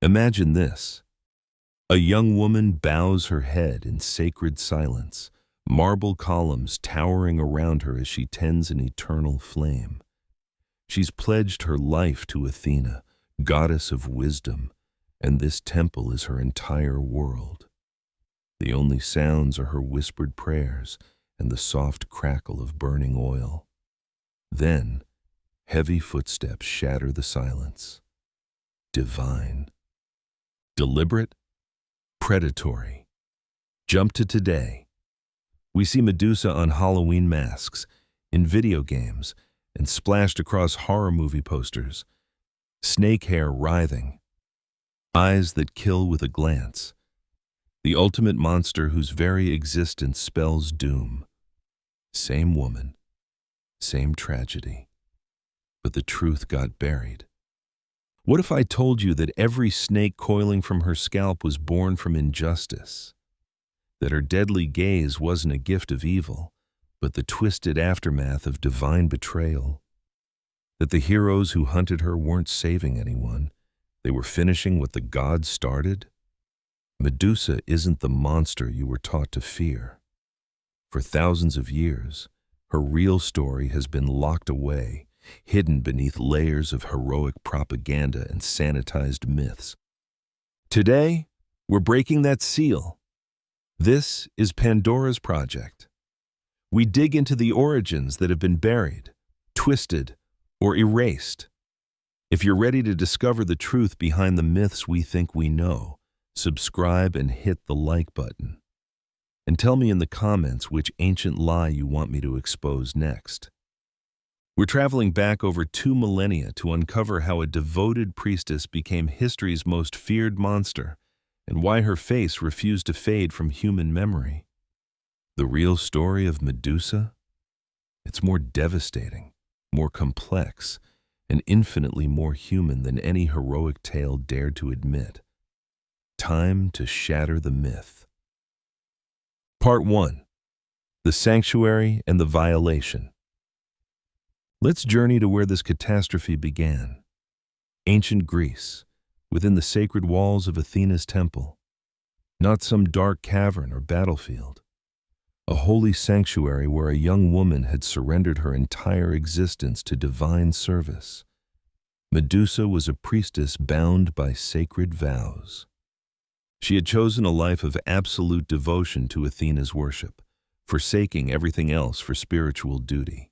Imagine this. A young woman bows her head in sacred silence, marble columns towering around her as she tends an eternal flame. She's pledged her life to Athena, goddess of wisdom, and this temple is her entire world. The only sounds are her whispered prayers and the soft crackle of burning oil. Then, heavy footsteps shatter the silence. Divine. Deliberate. Predatory. Jump to today. We see Medusa on Halloween masks, in video games, and splashed across horror movie posters. Snake hair writhing. Eyes that kill with a glance. The ultimate monster whose very existence spells doom. Same woman. Same tragedy. But the truth got buried. What if I told you that every snake coiling from her scalp was born from injustice? That her deadly gaze wasn't a gift of evil, but the twisted aftermath of divine betrayal? That the heroes who hunted her weren't saving anyone, they were finishing what the gods started? Medusa isn't the monster you were taught to fear. For thousands of years, her real story has been locked away, hidden beneath layers of heroic propaganda and sanitized myths. Today, we're breaking that seal. This is Pandora's Project. We dig into the origins that have been buried, twisted, or erased. If you're ready to discover the truth behind the myths we think we know, subscribe and hit the like button. And tell me in the comments which ancient lie you want me to expose next. We're traveling back over 2 millennia to uncover how a devoted priestess became history's most feared monster and why her face refused to fade from human memory. The real story of Medusa? It's more devastating, more complex, and infinitely more human than any heroic tale dared to admit. Time to shatter the myth. Part 1. The Sanctuary and the Violation. Let's journey to where this catastrophe began. Ancient Greece, within the sacred walls of Athena's temple. Not some dark cavern or battlefield. A holy sanctuary where a young woman had surrendered her entire existence to divine service. Medusa was a priestess bound by sacred vows. She had chosen a life of absolute devotion to Athena's worship, forsaking everything else for spiritual duty.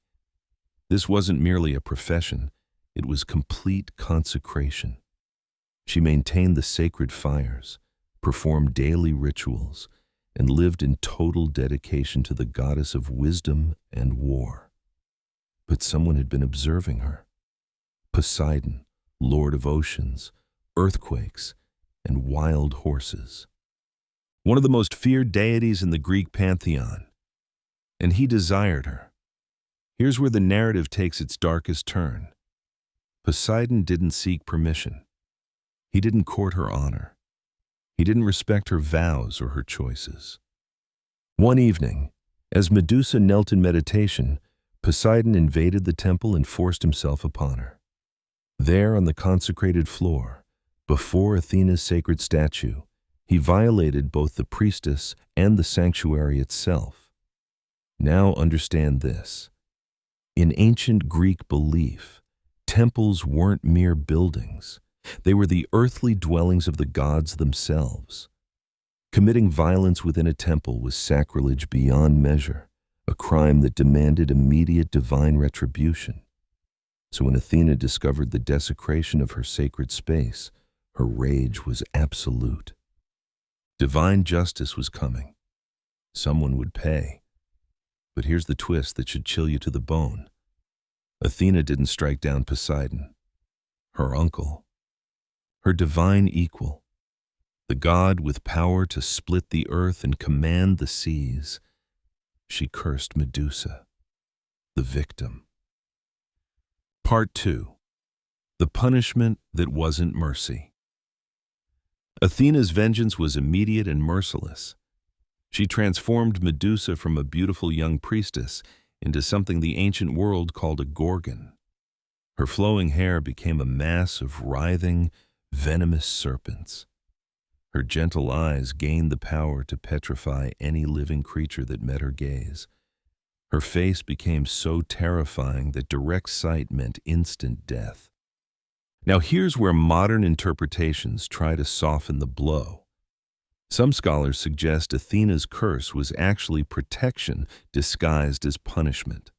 This wasn't merely a profession, it was complete consecration. She maintained the sacred fires, performed daily rituals, and lived in total dedication to the goddess of wisdom and war. But someone had been observing her. Poseidon, lord of oceans, earthquakes, and wild horses. One of the most feared deities in the Greek pantheon. And he desired her. Here's where the narrative takes its darkest turn. Poseidon didn't seek permission. He didn't court her honor. He didn't respect her vows or her choices. One evening, as Medusa knelt in meditation, Poseidon invaded the temple and forced himself upon her. There on the consecrated floor, before Athena's sacred statue, he violated both the priestess and the sanctuary itself. Now understand this. In ancient Greek belief, temples weren't mere buildings. They were the earthly dwellings of the gods themselves. Committing violence within a temple was sacrilege beyond measure, a crime that demanded immediate divine retribution. So when Athena discovered the desecration of her sacred space, her rage was absolute. Divine justice was coming. Someone would pay. But here's the twist that should chill you to the bone. Athena didn't strike down Poseidon, her uncle, her divine equal, the god with power to split the earth and command the seas. She cursed Medusa, the victim. Part 2. The punishment that wasn't mercy. Athena's vengeance was immediate and merciless. She transformed Medusa from a beautiful young priestess into something the ancient world called a gorgon. Her flowing hair became a mass of writhing, venomous serpents. Her gentle eyes gained the power to petrify any living creature that met her gaze. Her face became so terrifying that direct sight meant instant death. Now here's where modern interpretations try to soften the blow. Some scholars suggest Athena's curse was actually protection disguised as punishment.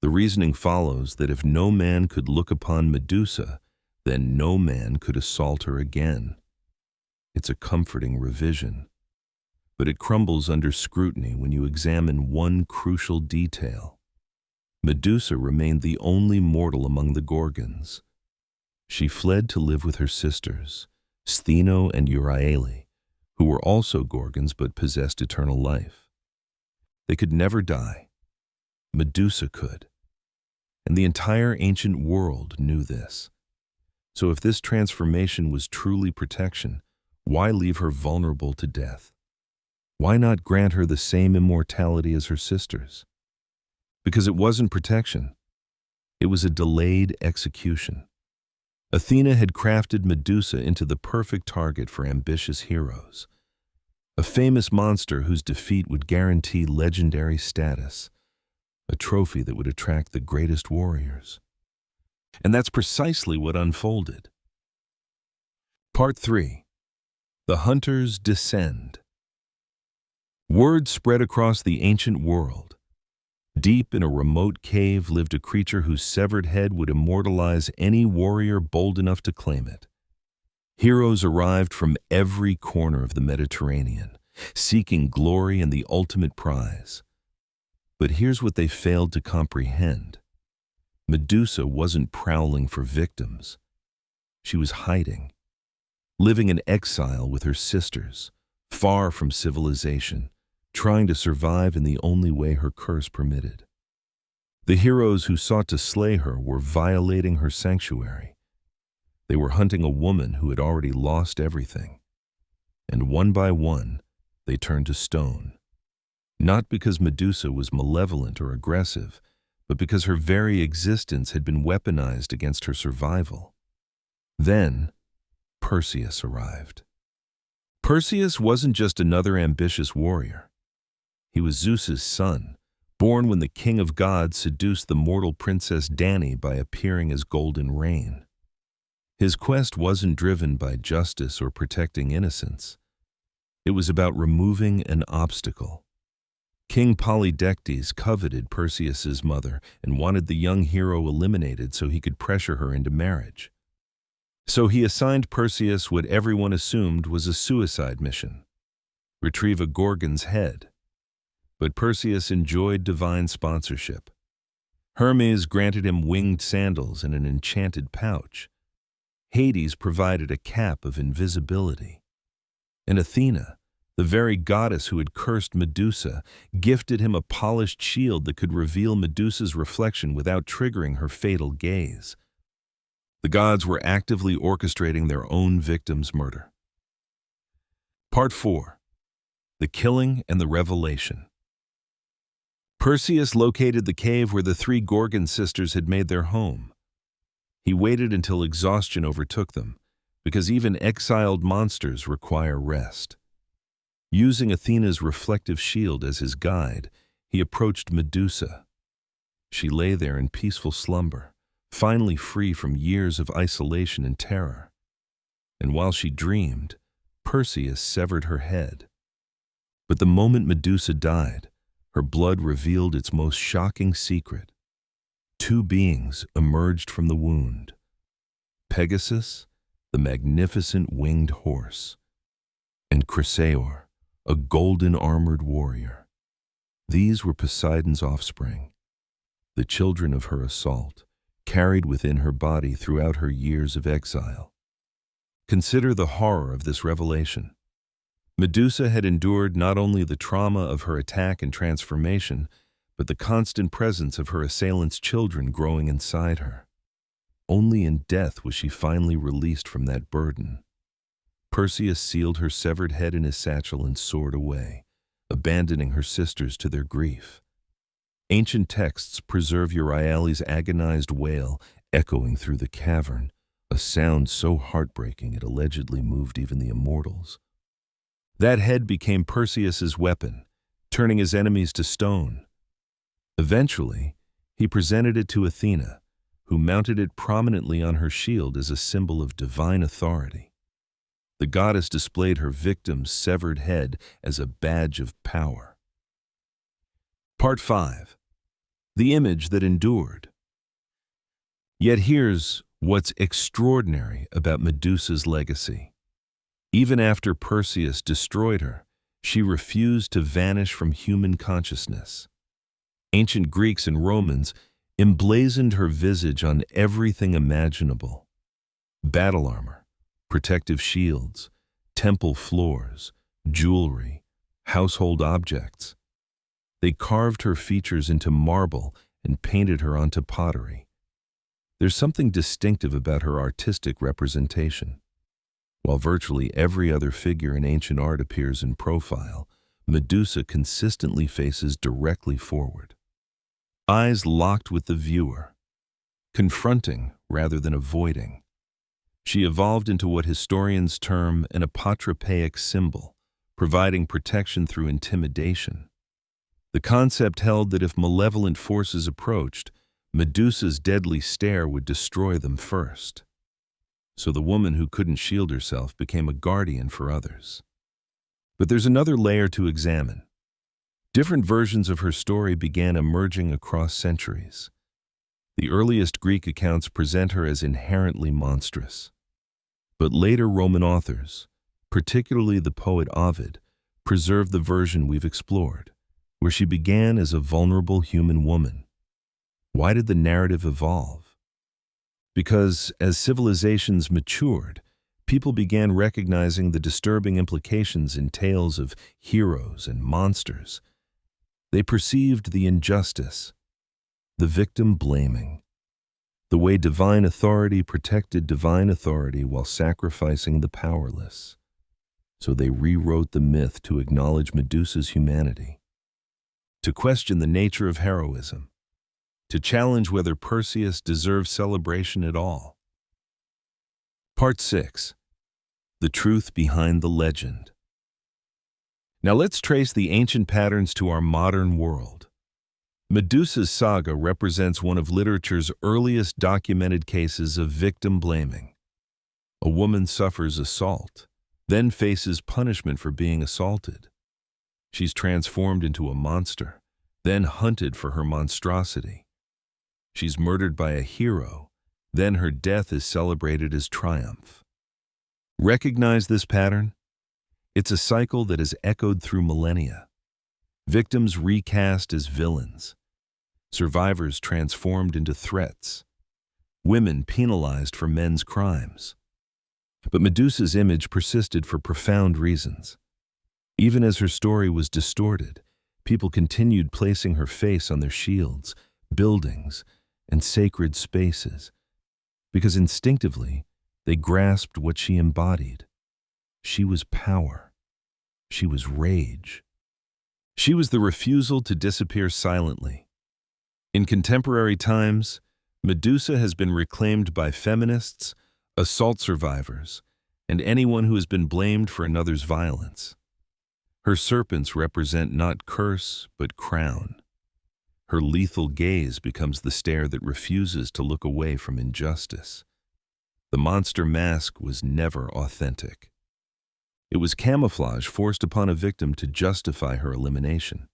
The reasoning follows that if no man could look upon Medusa, then no man could assault her again. It's a comforting revision, but it crumbles under scrutiny when you examine one crucial detail. Medusa remained the only mortal among the Gorgons. She fled to live with her sisters, Stheno and Euryale, who were also Gorgons but possessed eternal life. They could never die. Medusa could. And the entire ancient world knew this. So if this transformation was truly protection, why leave her vulnerable to death? Why not grant her the same immortality as her sisters? Because it wasn't protection. It was a delayed execution. Athena had crafted Medusa into the perfect target for ambitious heroes. A famous monster whose defeat would guarantee legendary status. A trophy that would attract the greatest warriors. And that's precisely what unfolded. Part 3. The Hunters Descend. Word spread across the ancient world. Deep in a remote cave lived a creature whose severed head would immortalize any warrior bold enough to claim it. Heroes arrived from every corner of the Mediterranean, seeking glory and the ultimate prize. But here's what they failed to comprehend. Medusa wasn't prowling for victims. She was hiding, living in exile with her sisters, far from civilization, trying to survive in the only way her curse permitted. The heroes who sought to slay her were violating her sanctuary. They were hunting a woman who had already lost everything. And one by one, they turned to stone. Not because Medusa was malevolent or aggressive, but because her very existence had been weaponized against her survival. Then, Perseus arrived. Perseus wasn't just another ambitious warrior. He was Zeus's son, born when the king of gods seduced the mortal princess Danae by appearing as golden rain. His quest wasn't driven by justice or protecting innocence. It was about removing an obstacle. King Polydectes coveted Perseus's mother and wanted the young hero eliminated so he could pressure her into marriage. So he assigned Perseus what everyone assumed was a suicide mission: retrieve a Gorgon's head. But Perseus enjoyed divine sponsorship. Hermes granted him winged sandals and an enchanted pouch. Hades provided a cap of invisibility. And Athena, the very goddess who had cursed Medusa, gifted him a polished shield that could reveal Medusa's reflection without triggering her fatal gaze. The gods were actively orchestrating their own victims' murder. Part 4. The Killing and the Revelation. Perseus located the cave where the three Gorgon sisters had made their home. He waited until exhaustion overtook them, because even exiled monsters require rest. Using Athena's reflective shield as his guide, he approached Medusa. She lay there in peaceful slumber, finally free from years of isolation and terror. And while she dreamed, Perseus severed her head. But the moment Medusa died, her blood revealed its most shocking secret. Two beings emerged from the wound: Pegasus, the magnificent winged horse, and Chrysaor, a golden-armored warrior. These were Poseidon's offspring, the children of her assault, carried within her body throughout her years of exile. Consider the horror of this revelation. Medusa had endured not only the trauma of her attack and transformation, but the constant presence of her assailants' children growing inside her. Only in death was she finally released from that burden. Perseus sealed her severed head in his satchel and soared away, abandoning her sisters to their grief. Ancient texts preserve Euryale's agonized wail echoing through the cavern, a sound so heartbreaking it allegedly moved even the immortals. That head became Perseus's weapon, turning his enemies to stone. Eventually, he presented it to Athena, who mounted it prominently on her shield as a symbol of divine authority. The goddess displayed her victim's severed head as a badge of power. Part 5. The image that endured. Yet here's what's extraordinary about Medusa's legacy. Even after Perseus destroyed her, she refused to vanish from human consciousness. Ancient Greeks and Romans emblazoned her visage on everything imaginable: battle armor, protective shields, temple floors, jewelry, household objects. They carved her features into marble and painted her onto pottery. There's something distinctive about her artistic representation. While virtually every other figure in ancient art appears in profile, Medusa consistently faces directly forward. Eyes locked with the viewer, confronting rather than avoiding. She evolved into what historians term an apotropaic symbol, providing protection through intimidation. The concept held that if malevolent forces approached, Medusa's deadly stare would destroy them first. So the woman who couldn't shield herself became a guardian for others. But there's another layer to examine. Different versions of her story began emerging across centuries. The earliest Greek accounts present her as inherently monstrous. But later Roman authors, particularly the poet Ovid, preserved the version we've explored, where she began as a vulnerable human woman. Why did the narrative evolve? Because as civilizations matured, people began recognizing the disturbing implications in tales of heroes and monsters. They perceived the injustice, the victim blaming, the way divine authority protected divine authority while sacrificing the powerless. So they rewrote the myth to acknowledge Medusa's humanity, to question the nature of heroism, to challenge whether Perseus deserves celebration at all. Part 6. The truth behind the legend. Now let's trace the ancient patterns to our modern world. Medusa's saga represents one of literature's earliest documented cases of victim blaming. A woman suffers assault, then faces punishment for being assaulted. She's transformed into a monster, then hunted for her monstrosity. She's murdered by a hero, then her death is celebrated as triumph. Recognize this pattern? It's a cycle that has echoed through millennia. Victims recast as villains, survivors transformed into threats, women penalized for men's crimes. But Medusa's image persisted for profound reasons. Even as her story was distorted, people continued placing her face on their shields, buildings, and sacred spaces, because instinctively they grasped what she embodied. She was power. She was rage. She was the refusal to disappear silently. In contemporary times, Medusa has been reclaimed by feminists, assault survivors, and anyone who has been blamed for another's violence. Her serpents represent not curse, but crown. Her lethal gaze becomes the stare that refuses to look away from injustice. The monster mask was never authentic. It was camouflage forced upon a victim to justify her elimination.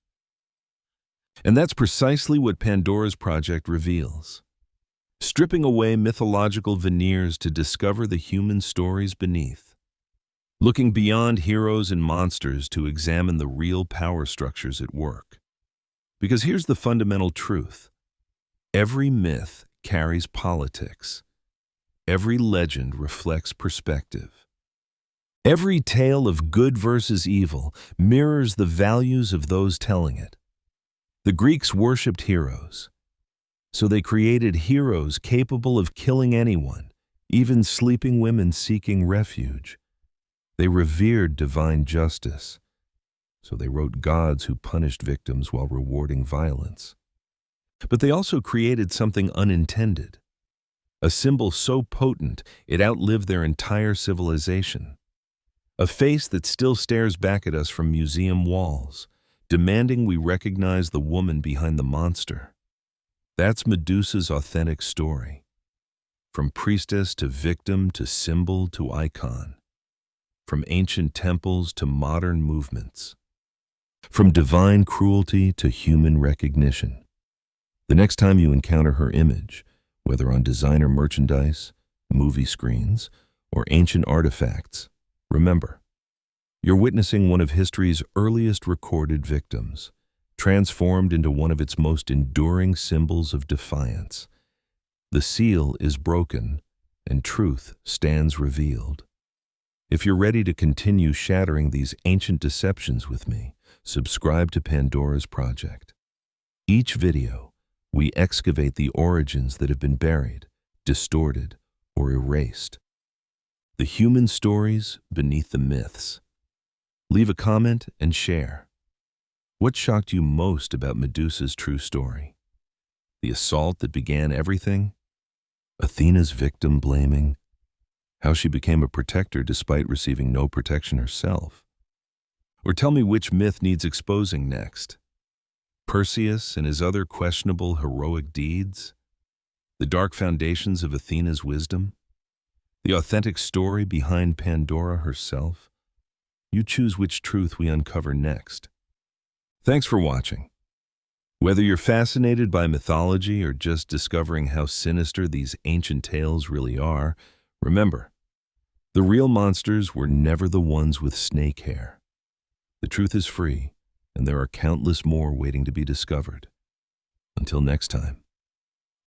And that's precisely what Pandora's project reveals. Stripping away mythological veneers to discover the human stories beneath. Looking beyond heroes and monsters to examine the real power structures at work. Because here's the fundamental truth. Every myth carries politics. Every legend reflects perspective. Every tale of good versus evil mirrors the values of those telling it. The Greeks worshipped heroes, so they created heroes capable of killing anyone, even sleeping women seeking refuge. They revered divine justice, so they wrote gods who punished victims while rewarding violence. But they also created something unintended, a symbol so potent it outlived their entire civilization. A face that still stares back at us from museum walls, demanding we recognize the woman behind the monster. That's Medusa's authentic story. From priestess to victim to symbol to icon. From ancient temples to modern movements. From divine cruelty to human recognition. The next time you encounter her image, whether on designer merchandise, movie screens, or ancient artifacts, remember, you're witnessing one of history's earliest recorded victims, transformed into one of its most enduring symbols of defiance. The seal is broken, and truth stands revealed. If you're ready to continue shattering these ancient deceptions with me, subscribe to Pandora's Project. Each video, we excavate the origins that have been buried, distorted, or erased. The human stories beneath the myths. Leave a comment and share. What shocked you most about Medusa's true story? The assault that began everything? Athena's victim blaming? How she became a protector despite receiving no protection herself? Or tell me which myth needs exposing next? Perseus and his other questionable heroic deeds? The dark foundations of Athena's wisdom? The authentic story behind Pandora herself? You choose which truth we uncover next. Thanks for watching. Whether you're fascinated by mythology or just discovering how sinister these ancient tales really are, remember, the real monsters were never the ones with snake hair. The truth is free, and there are countless more waiting to be discovered. Until next time.